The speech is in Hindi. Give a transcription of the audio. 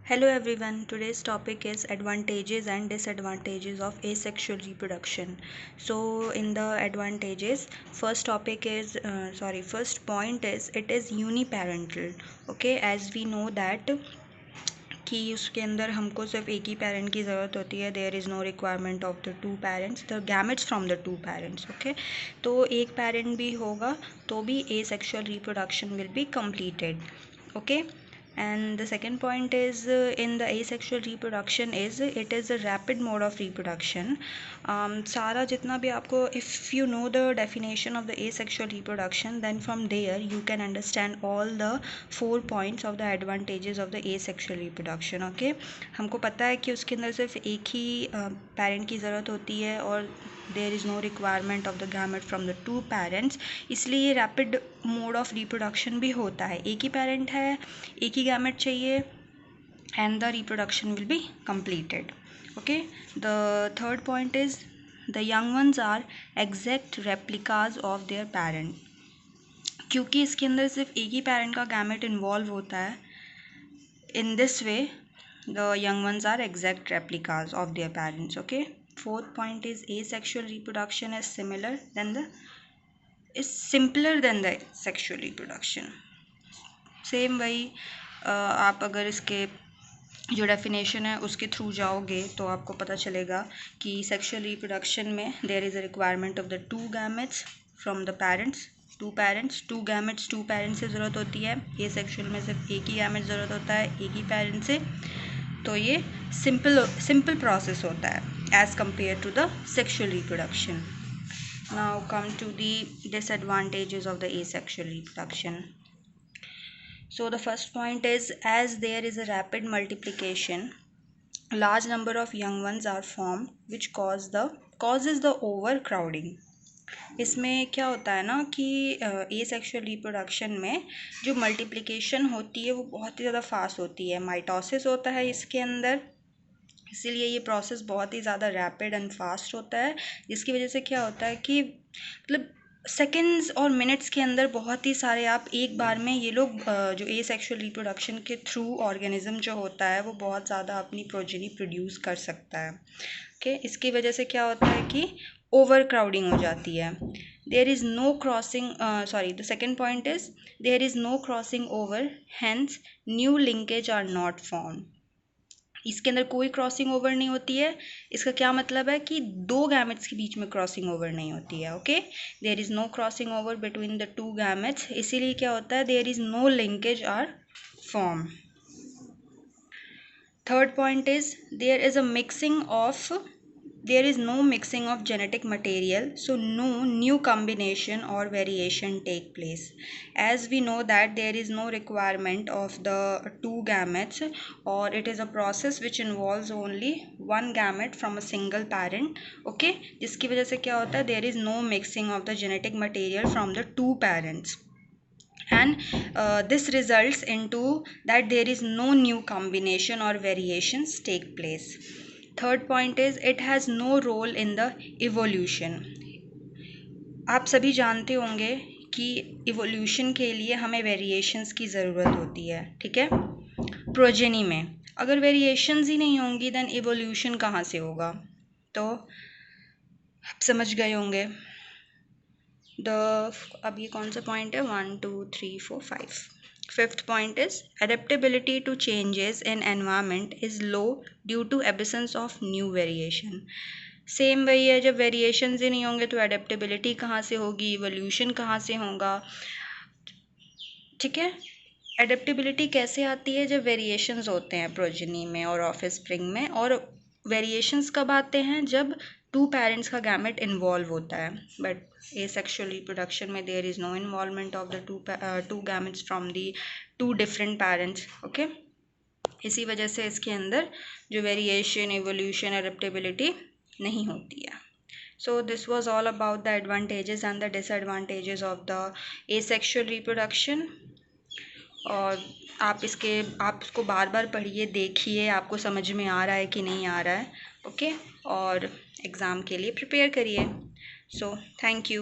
Hello everyone, today's topic is advantages and disadvantages of asexual reproduction. So in the advantages, first point is it is uniparental. Okay, as we know that कि उसके अंदर हमको सिर्फ एक ही पेरेंट की ज़रूरत होती है. There is no requirement of the two parents, the gametes from the two parents. Okay, तो एक पेरेंट भी होगा तो भी asexual reproduction will be completed. Okay, and the second point is in the asexual reproduction is it is a rapid mode of reproduction. सारा जितना भी आपको, if you know the definition of the asexual reproduction, then from there you can understand all the 4 points of the advantages of the asexual reproduction. Okay, हमको पता है कि उसके अंदर सिर्फ एक ही पेरेंट की ज़रूरत होती है और there is no requirement of the gamete from the two parents, इसलिए ये रैपिड मोड ऑफ रिप्रोडक्शन भी होता है. एक ही पेरेंट है, एक ही गैमेट चाहिए and the reproduction will be completed. Okay, the third point is the young ones are exact replicas of their parent. क्योंकि इसके अंदर सिर्फ एक ही पेरेंट का गैमेट इन्वॉल्व होता है, in this way the young ones are exact replicas of their parents. Okay, fourth point is asexual reproduction is simpler than the sexual reproduction. Same वही आप अगर इसके जो डेफिनेशन है उसके थ्रू जाओगे तो आपको पता चलेगा कि सेक्सुअल रिप्रोडक्शन में there is a requirement of the two gametes from the parents. Two gametes two parents से ज़रूरत होती है. ये सेक्सुअल में सिर्फ एक ही गैमेट ज़रूरत होता है, एक ही पेरेंट से. तो ये सिंपल प्रोसेस होता है as compare to the sexual reproduction. Now come to the disadvantages of the asexual reproduction. So the first point is, as there is a rapid multiplication, large number of young ones are formed which causes the overcrowding. इसमें क्या होता है ना कि एसेक्सुअल रिप्रोडक्शन में जो मल्टीप्लिकेशन होती है वो बहुत ही ज़्यादा फास्ट होती है. माइटोसिस होता है इसके अंदर, इसीलिए ये प्रोसेस बहुत ही ज़्यादा रैपिड एंड फास्ट होता है, जिसकी वजह से क्या होता है कि मतलब सेकेंड्स और मिनट्स के अंदर बहुत ही सारे आप एक बार में ये लोग जो एसेक्सुअल रिप्रोडक्शन के थ्रू ऑर्गेनिज्म जो होता है वो बहुत ज़्यादा अपनी प्रोजेनी प्रोड्यूस कर सकता है. ओके, इसकी वजह से क्या होता है कि ओवर क्राउडिंग हो जाती है. There is no crossing the second point is there is no crossing over, hence new linkage are not form. इसके अंदर कोई क्रॉसिंग ओवर नहीं होती है. इसका क्या मतलब है कि दो गैमेट्स के बीच में क्रॉसिंग ओवर नहीं होती है. Okay, there is no crossing over between the two gametes, इसीलिए क्या होता है there is no linkage are form. Third point is there is no mixing of genetic material, so no new combination or variation take place. As we know that there is no requirement of the two gametes, or it is a process which involves only one gamete from a single parent. Okay, जिसकी वजह से क्या होता है there is no mixing of the genetic material from the two parents, and this results into that there is no new combination or variations take place. Third point is it has no role in the evolution. आप सभी जानते होंगे कि इवोल्यूशन के लिए हमें वेरिएशंस की ज़रूरत होती है. ठीक है, प्रोजेनी में अगर वेरिएशंस ही नहीं होंगी देन इवोल्यूशन कहाँ से होगा. तो आप समझ गए होंगे. अब ये कौन सा पॉइंट है, 1 2 3 4 5. Fifth point is adaptability to changes in environment is low due to absence of new variation. Same वही है, जब वेरिएशंस ही नहीं होंगे तो एडेप्टेबिलिटी कहाँ से होगी, इवोल्यूशन कहाँ से होगा. ठीक है, एडेप्टेबिलिटी कैसे आती है जब वेरिएशंस होते हैं प्रोजेनी में और ऑफस्प्रिंग में, और वेरिएशंस कब आते हैं जब टू पेरेंट्स का गैमेट इन्वॉल्व होता है. बट asexual reproduction में there is no involvement of the two gametes from the two different parents. Okay, इसी वजह से इसके अंदर जो वेरिएशन, इवोल्यूशन, एडेप्टेबिलिटी नहीं होती है. So this was all about the advantages and the disadvantages of the asexual reproduction. और आप इसको बार बार पढ़िए, देखिए आपको समझ में आ रहा है कि नहीं आ रहा है. ओके, और एग्ज़ाम के लिए प्रिपेयर करिए. So thank you.